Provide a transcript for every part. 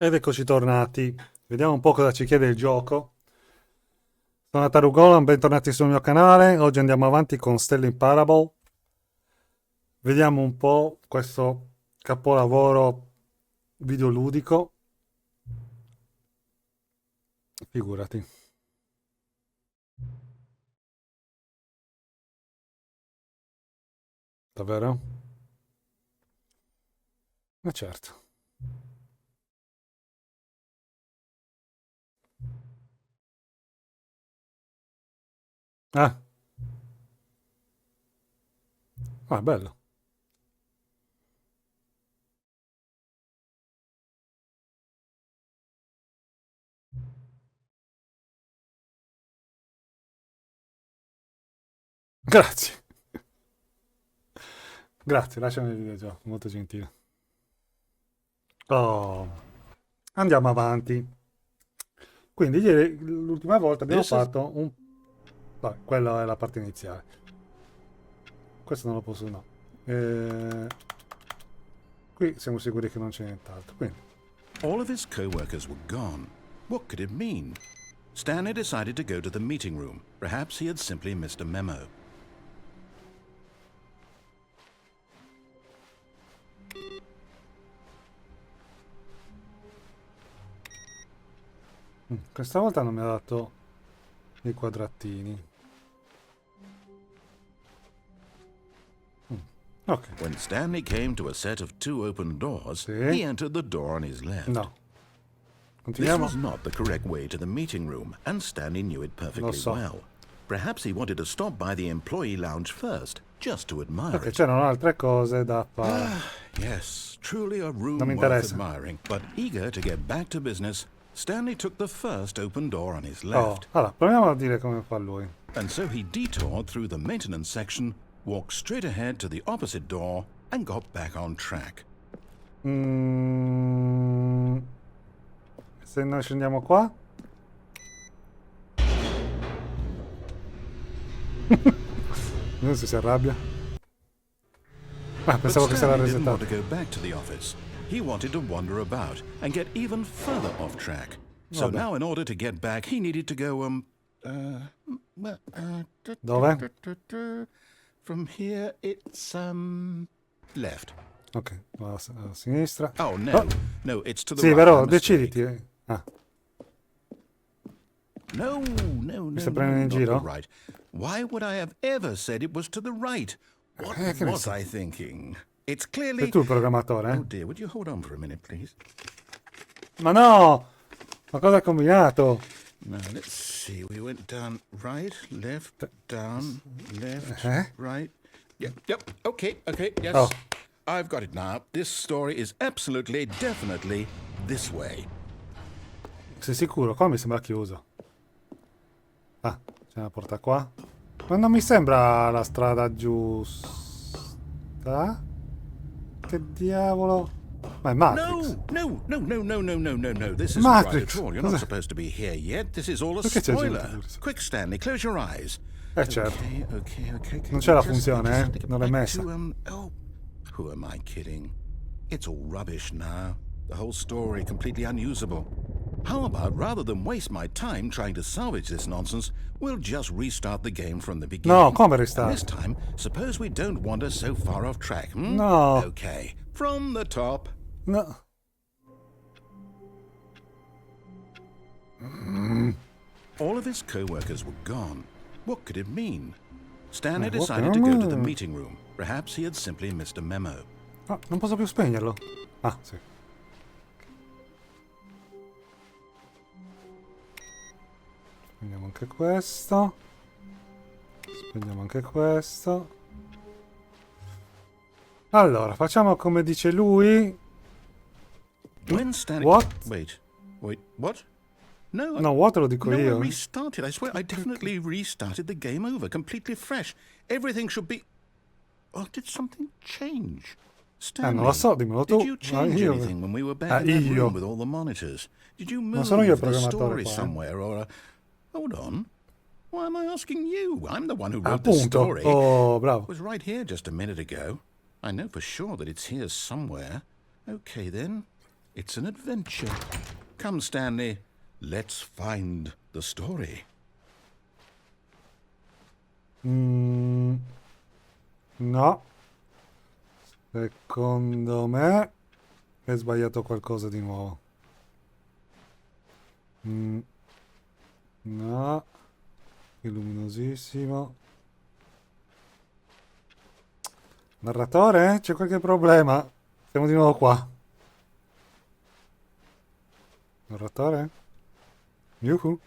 Ed eccoci tornati. Vediamo un po' cosa ci chiede il gioco. Sono Tarugolan, bentornati sul mio canale. Oggi andiamo avanti con Stanley Parable. Vediamo un po' questo capolavoro videoludico. Figurati. Davvero? Ma certo. Ah, bello. Grazie. Grazie, lasciami il videogioco, molto gentile. Oh, andiamo avanti. Quindi ieri, l'ultima volta abbiamo This is fatto un... Vabbè, quella è la parte iniziale. Questo non lo posso, no. Qui siamo sicuri che non c'è nient'altro. Quindi, all of his co-workers were gone. What could it mean? Stanley decided to go to the meeting room. Perhaps he had simply missed a memo. questa volta non mi ha dato i quadratini. Ok. When Stanley came to a set of two open doors, Sì. he entered the door on his left. No. This Continuiamo. was not the correct way to the meeting room, and Stanley knew it perfectly so. well. Perhaps he wanted to stop by the employee lounge first, just to admire Perché it. c'erano altre cose da fare. Yes, truly a room Non mi worth interessa. admiring. But eager to get back to business, Stanley took the first open door on his Oh, left. allora, proviamo a dire come fa lui. And so he detoured through the maintenance section, walked straight ahead to the opposite door, and got back on track. Se noi scendiamo qua. Non si arrabbia. But Pensavo che si era Stanley didn't want resettato. to go back to the office. He wanted to wander about and get even further off track. So Vabbè. now in order to get back, he needed to go, Dove? From here, it's, left. Ok, a sinistra. Oh, no. No, it's to the Sì, right. però My mistake. deciditi. Ah, No, no, no, stai no, prendendo in not the giro? right. Why would I have ever said it was to the right? What che ne was so. I thinking? It's Sei clearly... tu il programmatore, Oh eh? dear, would you hold on for a minute, please? Ma no! Ma cosa hai combinato? Now, let's see. We went down, right, left, down, left, Eh? right. Yep, okay, yes. Oh. I've got it now. This story is absolutely, definitely this way. Sei sicuro? Qua mi sembra chiuso. Ah, c'è una porta qua. Ma non mi sembra la strada giusta. Che diavolo? Ma è Matrix. No. This isn't Matrix. right at all. You're not Cos'è? supposed to be here yet. This is all a Perché c'è gente spoiler. pure? Quick, Stanley, close your eyes. Certo. Okay. Non c'è la Just funzione, need to get non l'hai back messa. oh, who am I kidding? It's all rubbish now. The whole story completely unusable. How about, rather than waste my time trying to salvage this nonsense, we'll just restart the game from the beginning. No, come And restart? this time, suppose we don't wander so far off track, hmm? No. Okay, from the top. No. All of his co-workers were gone. What could it mean? Stanley What decided to go to the memo? meeting room. Perhaps he had simply missed a memo. Ah, non posso più spegnerlo. Ah, sì. Spegniamo anche questo. Spegniamo anche questo. Allora, facciamo come dice lui. When Stanley... What? Wait, what? No, No, what lo dico no, io. I restarted. I swear, I definitely restarted the game over, completely fresh. Everything should be... Oh, did something change? Stanley, non lo so, dimmelo tu. did you change io- anything when we were back in that io. room with all the monitors? Did you move sono io il the programmatore story qua, somewhere, or... Hold on. Why am I asking you? I'm the one who wrote the Appunto. story. Oh, It bravo. was right here just a minute ago. I know for sure that it's here somewhere. Okay, then. It's an adventure. Come, Stanley, let's find the story. No. Secondo me è sbagliato qualcosa di nuovo. No. È luminosissimo. Narratore? C'è qualche problema? Siamo di nuovo qua. Narratore? Yuhu.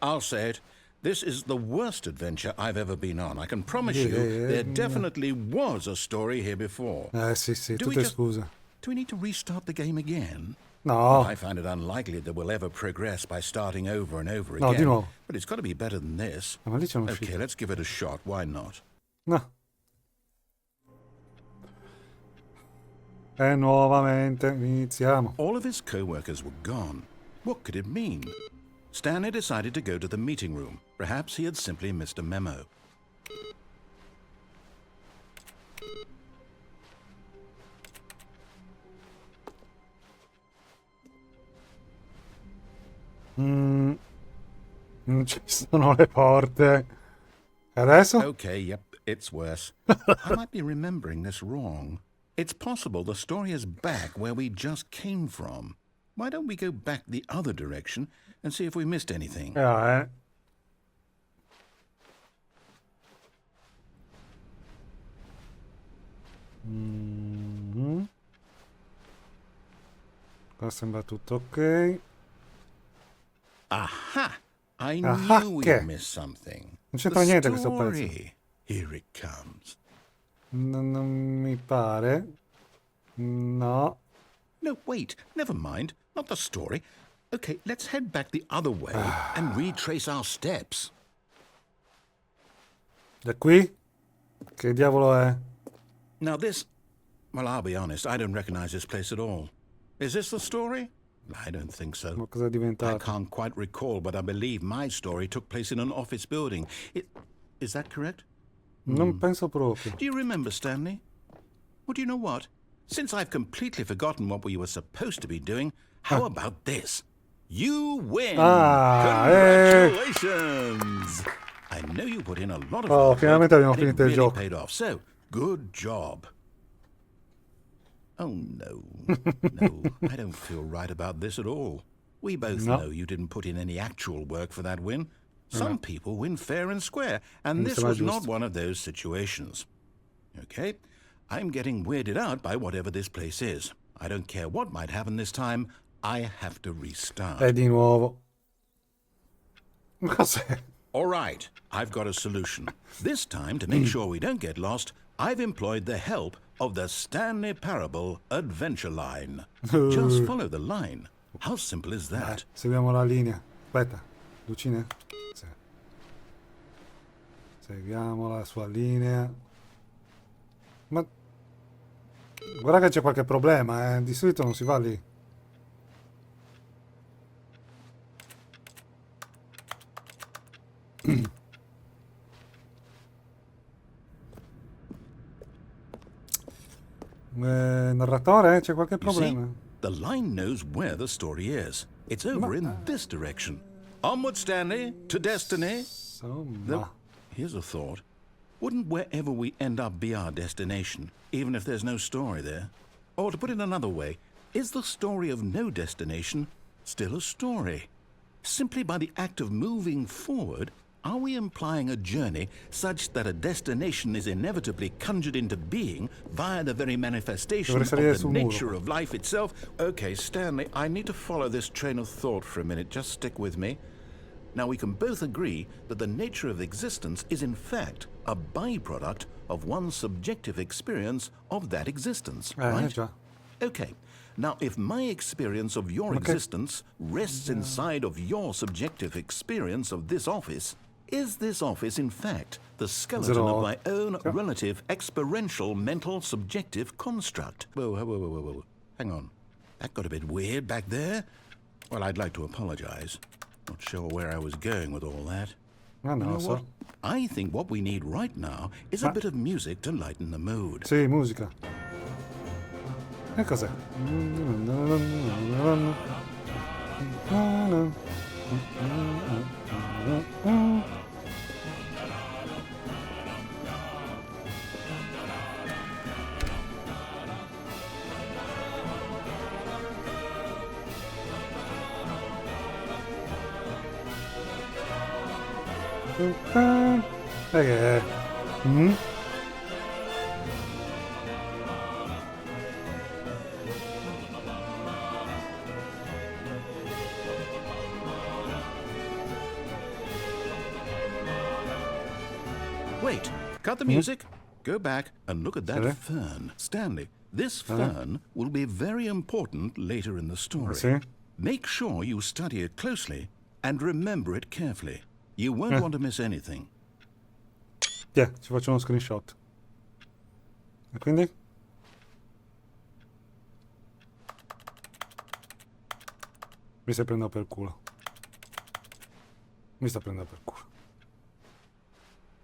I'll say it. This is the worst adventure I've ever been on. I can promise you there definitely was a story here before. Sì, tutte scuse. Do we need to restart the game again? No. I find it unlikely that we'll ever progress by starting over and over No, again. di nuovo. But it's got to be better than this. Ma lì c'è un Okay, let's give it a shot. Why not? No. E nuovamente iniziamo. All of his co-workers were gone. What could it mean? Stanley decided to go to the meeting room. Perhaps he had simply missed a memo. Non ci sono le porte. E adesso? Okay, yep, it's worse. I might be remembering this wrong. It's possible the story is back where we just came from. Why don't we go back the other direction and see if we missed anything? Qua sembra tutto ok. Aha! I Aha, knew che? we missed something. Non c'entra The niente questo pezzo. story. Here it comes. Non mi pare. No. No, wait, never mind. Not the story. Okay, let's head back the other way and retrace our steps. Da qui? Che diavolo è? Now this... Well, I'll be honest, I don't recognize this place at all. Is this the story? I don't think so. Ma cosa è I diventato? can't quite recall, but I believe my story took place in an office building. Is that correct? Non penso proprio. Do you remember, Stanley? Well, do you know what? Since I've completely forgotten what we were supposed to be doing, how about this? You win! Congratulations! I know you put in a lot of hard finalmente work, abbiamo and it finito il really gioco. paid off. So, good job. Oh, no. No, I don't feel right about this at all. We both know you didn't put in any actual work for that win. Some people win fair and square, and this was not one of those situations. Okay? I'm getting weirded out by whatever this place is. I don't care what might happen this time. I have to restart. E di nuovo. Ma cos'è? All right, I've got a solution. This time, to make sure we don't get lost, I've employed the help of the Stanley Parable adventure line. Just follow the line. How simple is that? Seguiamo la linea. Aspetta. Lucine? Sì. Seguiamo la sua linea. Ma... Guarda che c'è qualche problema, eh. Di solito non si va lì. Narratore, c'è qualche You see, problema? the line knows where the story is. It's over in this direction. Onward, Stanley, to destiny. Insomma. Though, here's a thought. Wouldn't wherever we end up be our destination, even if there's no story there? Or to put it another way, is the story of no destination still a story? Simply by the act of moving forward, are we implying a journey such that a destination is inevitably conjured into being via the very manifestation of the nature of life itself? Okay, Stanley, I need to follow this train of thought for a minute. Just stick with me. Now, we can both agree that the nature of existence is in fact a byproduct of one's subjective experience of that existence, right? Già. Okay. Now, if my experience of your existence rests inside of your subjective experience of this office, is this office, in fact, the skeleton of my own relative experiential mental subjective construct? Whoa. Hang on. That got a bit weird back there. Well, I'd like to apologize. Not sure where I was going with all that. Ah, no, You know so. what? I think what we need right now is a bit of music to lighten the mood. Sì, musica. E cos'è? E che è? Wait, cut the music. Go back and look at that Sorry? fern. Stanley, this fern will be very important later in the story. Sì? Make sure you study it closely and remember it carefully. You won't want to miss anything. Ci faccio uno screenshot. E quindi? Mi stai prendendo per culo. Mi sta prendendo per culo.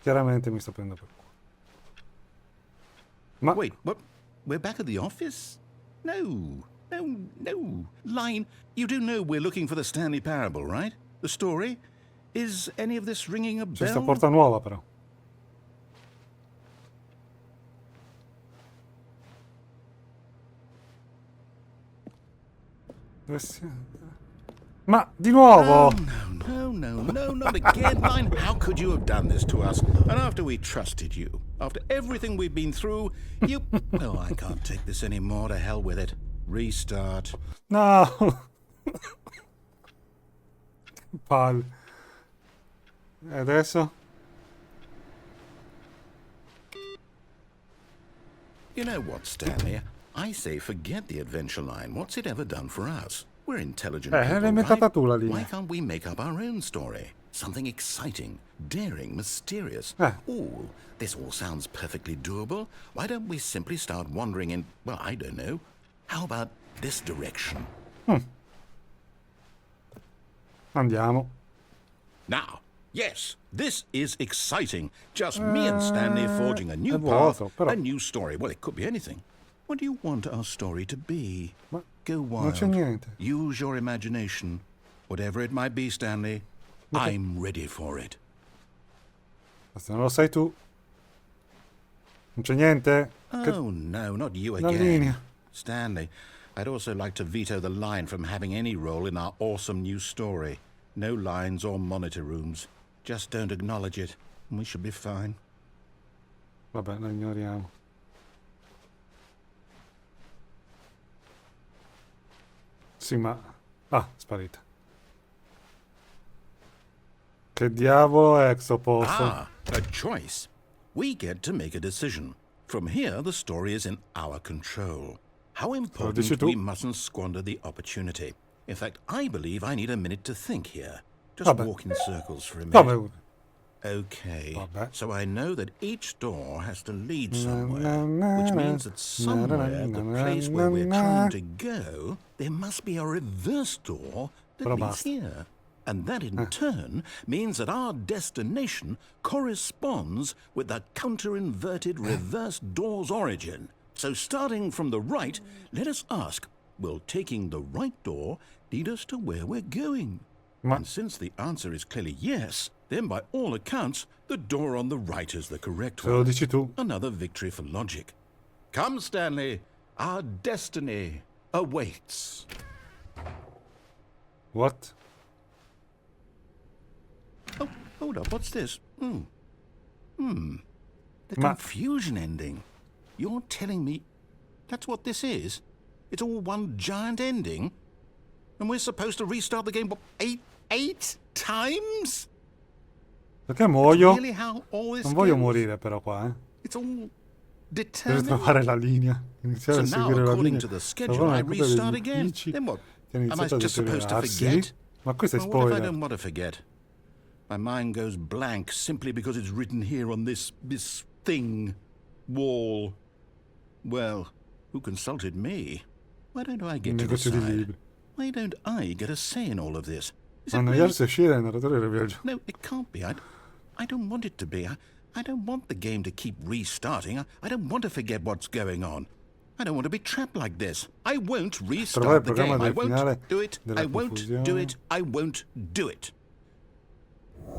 Chiaramente mi sta prendendo per culo. Ma Wait, what? We're back at the office? No. Line, you do know we're looking for the Stanley Parable, right? The story? Is any of this ringing a c'è sta bell? porta nuova però. Dove siamo? Ma di nuovo! No, not again, Line. How could you have done this to us? And after we trusted you, after everything we've been through, you... Oh, I can't take this anymore. To hell with it. Restart. No! Palle. E adesso? You know what, Stanley? I say forget the adventure line. What's it ever done for us? We're intelligent people, l'hai inventata right? tu la Why linea. can't we make up our own story? Something exciting, daring, mysterious. Ooh, this all sounds perfectly doable. Why don't we simply start wandering in, well, I don't know. How about this direction? Andiamo. Now, yes, this is exciting. Just me and Stanley forging a new è path, vuoto, però. a new story. Well, it could be anything. What do you want our story to be? Ma Go non c'è wild. niente. Use your imagination. Whatever it might be, Stanley, I'm ready for it. Basta, non lo sai tu. Non c'è niente. Oh, no, not you La again. linea. Stanley, I'd also like to veto the line from having any role in our awesome new story. No lines or monitor rooms. Just don't acknowledge it, and we should be fine. Vabbè, la ignoriamo. Sì, ma... Ah, sparita. Che diavolo è questo posto? Ah, a choice. We get to make a decision. From here, the story is in our control. How important dici tu. we mustn't squander the opportunity. In fact, I believe I need a minute to think here. Just Vabbè. walk in circles for a minute. Vabbè, Okay, Vabbè. so I know that each door has to lead somewhere, which means that somewhere, the place where we're trying to go, there must be a reverse door that Però leads basta. here. And that in turn means that our destination corresponds with the counter-inverted reverse door's origin. So starting from the right, let us ask, will taking the right door lead us to where we're going? Ma And since the answer is clearly yes, then by all accounts, the door on the right is the correct se lo one. dici tu. Another victory for logic. Come, Stanley, our destiny awaits. What? Oh, hold up, what's this? The Ma- confusion ending. You're telling me that's what this is? It's all one giant ending? And we're supposed to restart the game, what, eight times? Perché muoio? Really how all this Non voglio goes? morire però qua, eh. It's all Per determined. trovare la linea. Iniziare So a now, seguire la according linea. to the schedule, Trovare I una coppia restart degli again. uffici Then what? che ha Am I iniziato a just supposed to deteriorarsi. forget? Ma questo è Well, what if I spoiler. don't want to forget? My mind goes blank simply because it's written here on this thing, wall. Well, who consulted me? Why don't I Il get to negozio di decide? libri. Why don't I get a say in all of this? Is it Annoiarsi e uscire il narratore del viaggio. No, it can't be. I don't want it to be. I don't want the game to keep restarting. I don't want to forget what's going on. I don't want to be trapped like this. I won't Trovare il restart the programma game. I del finale won't do it. della I won't confusione. do it. I won't do it.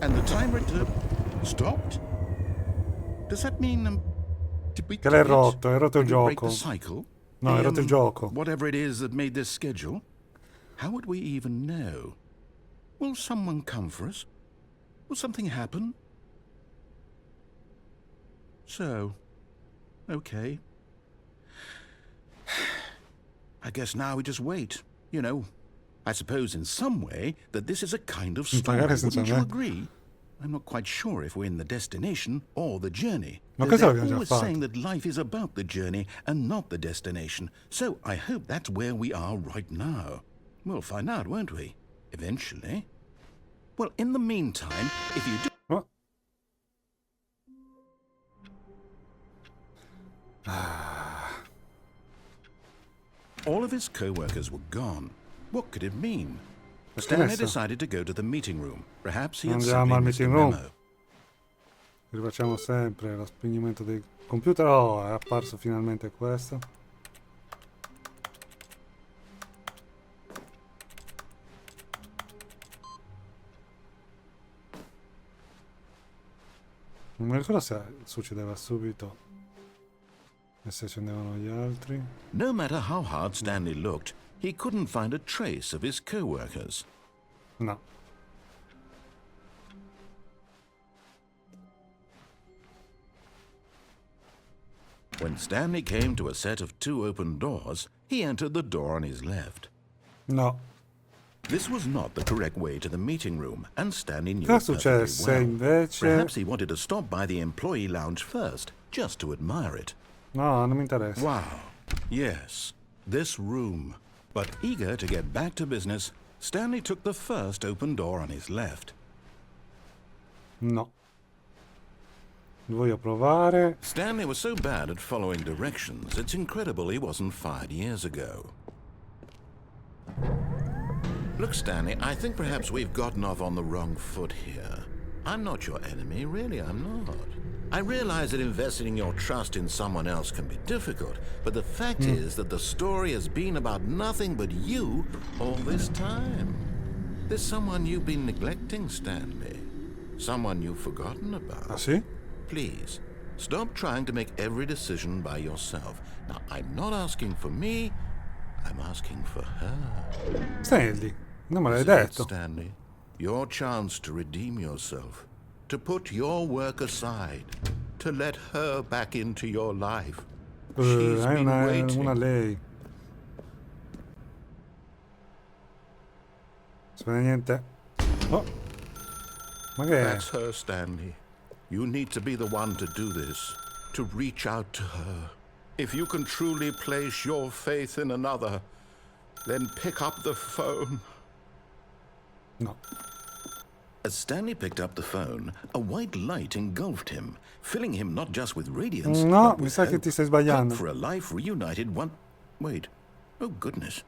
And the timer stopped? Does that mean did we Che l'hai do it? rotto, hai rotto il Did we break gioco. the cycle? No, hai rotto il gioco. Whatever it is that made this schedule. How would we even know? Will someone come for us? Will something happen? So, okay. I guess now we just wait. You know, I suppose in some way that this is a kind of story. Magari senza Wouldn't you me. agree? I'm not quite sure if we're in the destination or the journey. Ma Though questo they're l'abbiamo già always fatto. saying that life is about the journey and not the destination. So I hope that's where we are right now. We'll find out, won't we? Eventually. Well, in the meantime, if you do... Oh. All of his co-workers were gone. What could it mean? Perché Stanley adesso decided to go to the meeting room. Perhaps he had andiamo simply al missed a meeting room. memo. Rifacciamo sempre lo spegnimento dei computer. Oh, è apparso finalmente questo. Non mi ricordo se succedeva subito e se accendevano gli altri. No matter how hard Stanley looked, he couldn't find a trace of his co-workers. No. When Stanley came to a set of 2 open doors, he entered the door on his left. No. This was not the correct way to the meeting room, and Stanley knew Cosa it perfectly successe well. invece? Perhaps he wanted to stop by the employee lounge first, just to admire it. No, non mi interessa. Wow. Yes, this room. But eager to get back to business, Stanley took the first open door on his left. No. Voglio provare. Stanley was so bad at following directions, it's incredible he wasn't fired years ago. Look, Stanley, I think perhaps we've gotten off on the wrong foot here. I'm not your enemy, really, I'm not. I realize that investing your trust in someone else can be difficult, but the fact is that the story has been about nothing but you all this time. There's someone you've been neglecting, Stanley. Someone you've forgotten about. Ah sì? Please, stop trying to make every decision by yourself. Now, I'm not asking for me, I'm asking for her. Stanley, non me l'hai This is it, detto. Stanley. Your chance to redeem yourself, to put your work aside, to let her back into your life. She's È been waiting. una lei. Suona niente. Oh. Ma che è? That's her, Stanley. You need to be the one to do this, to reach out to her. If you can truly place your faith in another, then pick up the phone. No. As Stanley picked up the phone, a white light engulfed him, filling him not just with radiance, No, but mi with sa che hope. ti stai sbagliando. Hope for a life reunited one... Wait. Oh, goodness.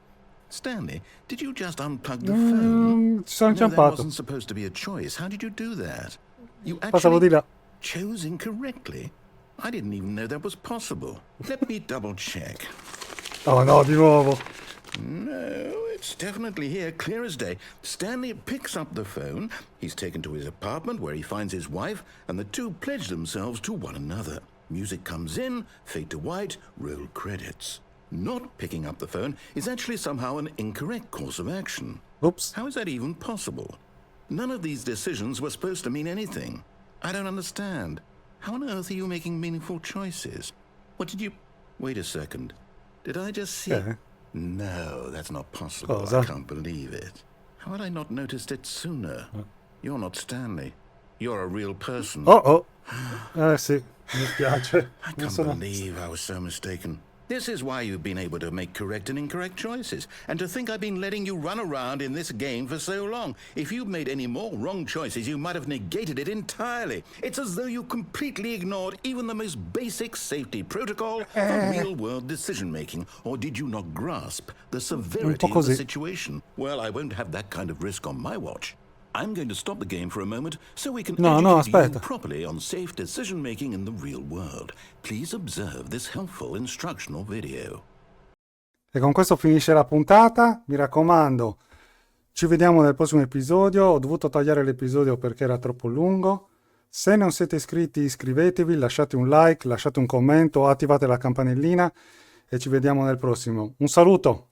Stanley, did you just unplug the phone? Ci sono No, that inciampato. wasn't supposed to be a choice. How did you do that? You Passavo di actually là. chose incorrectly? I didn't even know that was possible. Let me double check. Oh no, di nuovo. No, it's definitely here, clear as day. Stanley picks up the phone. He's taken to his apartment where he finds his wife, and the two pledge themselves to one another. Music comes in, fade to white, roll credits. Not picking up the phone is actually somehow an incorrect course of action. Oops. How is that even possible? None of these decisions were supposed to mean anything. I don't understand. How on earth are you making meaningful choices? What did you... Wait a second. Did I just see... Eh? No, that's not possible. Cosa? I can't believe it. How had I not noticed it sooner? You're not Stanley. You're a real person. Oh oh. Sì, mi spiace. I Non can't sono... believe I was so mistaken. This is why you've been able to make correct and incorrect choices. And to think I've been letting you run around in this game for so long. If you'd made any more wrong choices, you might have negated it entirely. It's as though you completely ignored even the most basic safety protocol for real-world decision-making. Or did you not grasp the severity of the così. situation? Well, I won't have that kind of risk on my watch. I'm going to stop the game for a moment so we can No, no, educate you aspetta. properly on safe decision-making in the real world. Please observe this helpful instructional video. E con questo finisce la puntata. Mi raccomando, ci vediamo nel prossimo episodio. Ho dovuto tagliare l'episodio perché era troppo lungo. Se non siete iscritti, iscrivetevi, lasciate un like, lasciate un commento, attivate la campanellina e ci vediamo nel prossimo. Un saluto!